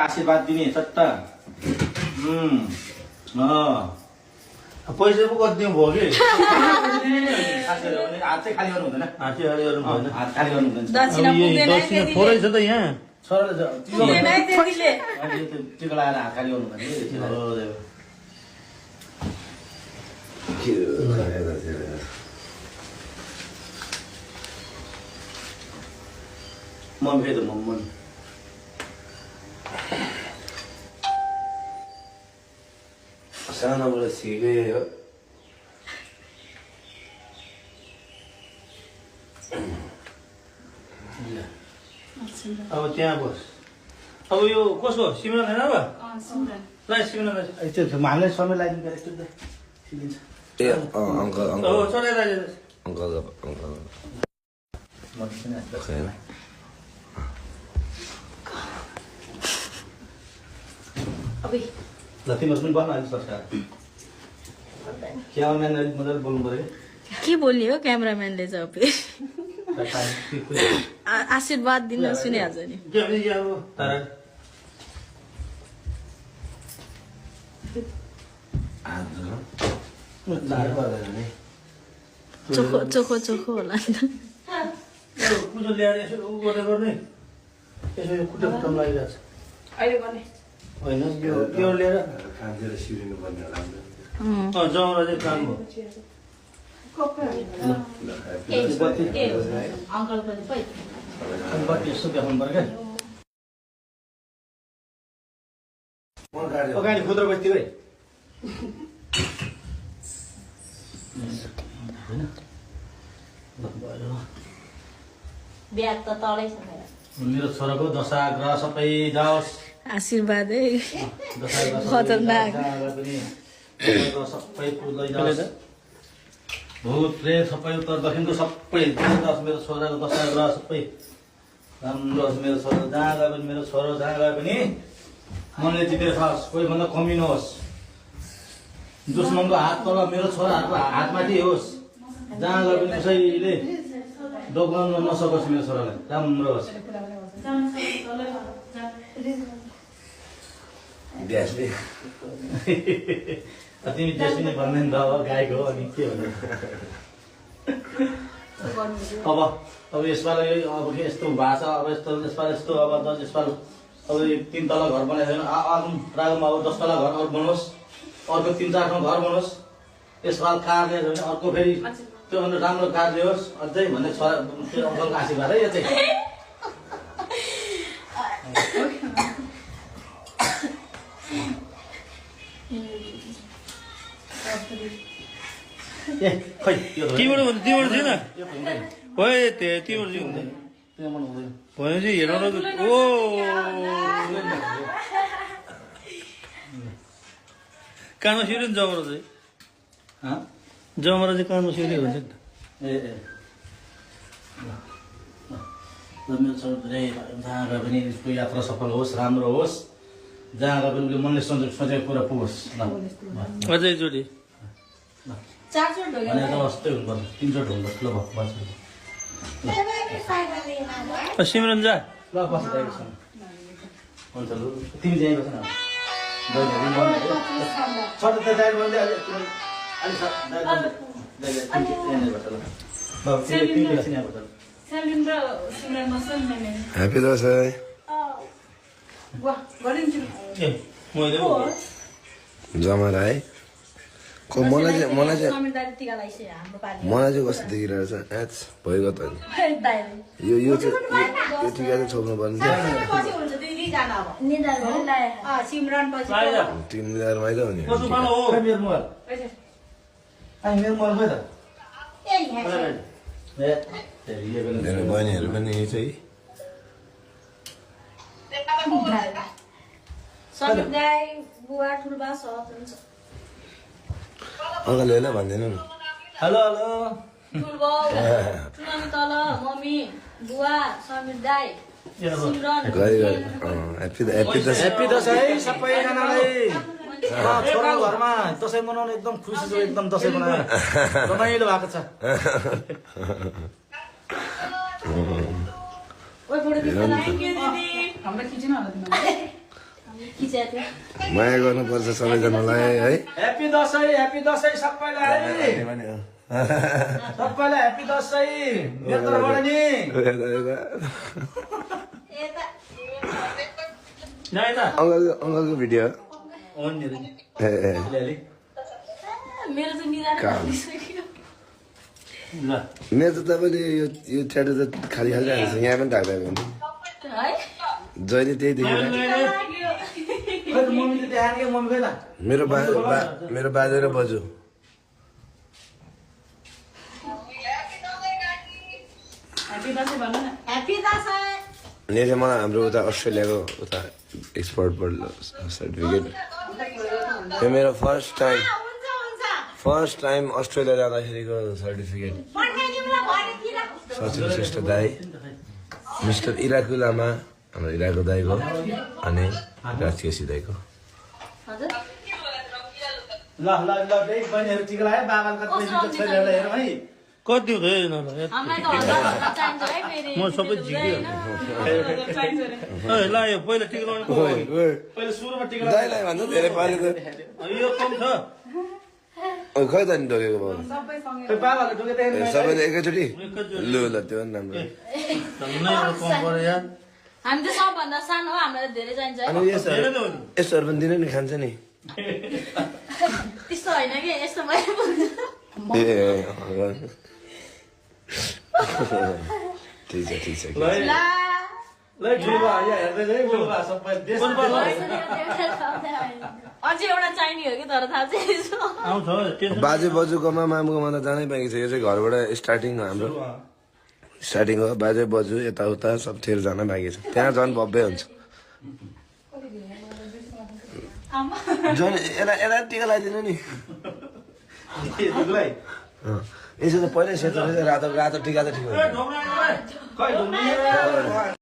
आशीर्वाद दिने सट्टा पैसा पो कति दिउँ भयो कि हात चाहिँ खाली गर्नु हुँदैन हात चाहिँ खाली गर्नु भएन हात खाली गर्नु हुँदैन थोरै छ त यहाँ सरले टिका लगाएर हात खाली गर्नु भने मन फेद मन सानोबाट सिकेँ हो अब त्यहाँ बस अब यो कसो सिमरन होइन अब ल सिमरन हामीले समय लाग्ने गरेको सिलिन्छ ए अङ्कल अब चढाइ अङ्कल खैन ल तिमीहरू पनि बस्न अहिले संस्कार क्यामराम्यान अलिक मजाले बोल्नु पऱ्यो के बोल्ने हो क्यामेराम्यानले चाहिँ आशीर्वाद दिन सुनिहाल्छ नि चोखो चोखो चोखो होला नि त पुजो ल्याएर यसो उ गरेर गर्ने यसो यो खुट्टा खुट्टामा लागिरहेको छ अहिले गर्ने होइन यो ल्याएर काँधेर सिरिनु पर्ने होला जाउँला चाहिँ काम हो बत्ती यसो देखाउनु पर्यो क्या अगाडि खुद्रो बस्ती भाइ ब्याग त तलै छ मेरो छोराको दशा ग्रह सबै जाओस् आशीर्वाद है खतरनाक सबै लैजाओस् भूत प्रेत सबै उत्तर दक्षिणको सबै मेरो छोराको दशा ग्रह सबै राम्रो होस् मेरो छोरा जहाँ गए पनि मेरो छोरो जहाँ गए पनि मनले जितेर खाओस् कोही भन्दा कमी नहोस् दुश्मनको हात तल मेरो छोराहरूको हातमाथि होस् जहाँ गए पनि कसैले दोकाउन नसकोस् मेरो छोरालाई राम्रो होस् ब्यासले तिमी त्यसै नै भन्ने नि त अब गाईको हो अनि के भन्नु अब यसपालि अब यस्तो भाषा अब यसपालि यस्तो अब यसपालि अब यो 3 तला घर बनाएको छैन रागमा अब 10 तला घर अरू बनोस् अर्को 3-4 ठाउँ घर बनोस् यसपालि कार्य छ भने अर्को फेरि त्योभन्दा राम्रो कार्य होस् अझै भन्ने छोरा त्यो अङ्कलको आशीर्वाद है यो चाहिँ ए खै यो तिम्रो थिएन भयो तिम्रो चाहिँ हुँदैन त्यो मन हुँदैन भनेपछि हेरौँ न ओ कानमा सिउरी नि जमरा चाहिँ जमरा चाहिँ कानमा सिउरी हुन्छ नि त ए मेरो छोरो धेरै जहाँ गए पनि उसको यात्रा सफल होस् राम्रो होस् जहाँ गए पनि उसले मनले सोचेको कुरा पुगोस् अझै एकचोटि भने त वास्तै हुनुपर्छ 3 चोट हुनुपर्छ ल बस सिमरन जा ल बस एकछिन हुन्छ लु तिमी चाहिँ बस न छोटो त दाइ भन्दै अलि ह्याप्पी दसैँ मैले जमरा है मलाई चाहिँ कस्तो देखिरहेको छ एच भइगयो त यो चाहिँ यो टिका चाहिँ छोप्नु पर्ने तिन निधारमा आइज हुने मेरो मोबाइल मेरो मोबाइल खोइ त मेरो बहिनीहरू पनि यही चाहिँ अङ्कलले होइन भन्दैन नि हेलो हेलो ह्याप्पी दसैँ सबैजनालाई छोरा घरमा दसैँ मनाउनु एकदम खुसी छु एकदम दसैँ मनाएर रमाइलो भएको छ माया गर्नुपर्छ सबैजनालाई है ह्याप्पी दसैँ सबैलाई सबैलाई ह्याप्पी दसैँ मेरो तर्फबाट नि अङ्कलको भिडियो मेरो चाहिँ निराश भइसक्यो मेरो त तपाईँले यो ट्याटो त खाली खाली राखेको छ यहाँ पनि ढाक्दा भने है जहिले त्यही देखेर मम्मीले देखाएन कि मम्मी खोइ मेरो बाजे र बजू मलाई हाम्रो उता अस्ट्रेलियाको उता एक्सपोर्ट सर्टिफिकेट यो मेरो फर्स्ट टाइम अस्ट्रेलिया जाँदाखेरिको सर्टिफिकेट सचिन श्रेष्ठ दाई मिस्टर इराकु लामा हाम्रो इराकु दाईको अनि राजकेसी दाईको ल बहिनीहरू टिका लगायो बाबाको छोरीहरूलाई हेरौँ है कति हुँदैन म सबै झिक्यो लाग्यो पहिला टिका लगाउनु पहिला सुरुमा टिका दाईलाई भन्दा धेरै पाले त यो कम छ खै त नि ढोकेको बाबु खोइ बाबाले ढुकेदेखि सबैले एकैचोटि लु ल त्यो पनि राम्रो कम पऱ्यो यार हामी त सबभन्दा सानो हो हामीलाई धेरै चाहिन्छ है अनि यस्तोहरू पनि दिन नि खान्छ नि त्यस्तो होइन कि यस्तो भयो ठिक छ ल ठुलो यहाँ हेर्दै है ठुलो सबै देश अझै एउटा चाहिने हो कि तर थाहा चाहिँ आउँछ बाजे बजूकोमा मामुकोमा त जानै पाएको छ यो चाहिँ घरबाट स्टार्टिङ हो हाम्रो स्टार्टिङ हो बाजे बजू यताउता सब थेर जान बाँकी छ त्यहाँ झन् भव्य हुन्छ झन् यसलाई टिका लगाइदिनु नि यसो त पहिल्यै सेतो रातो टिका त ठिक हो खै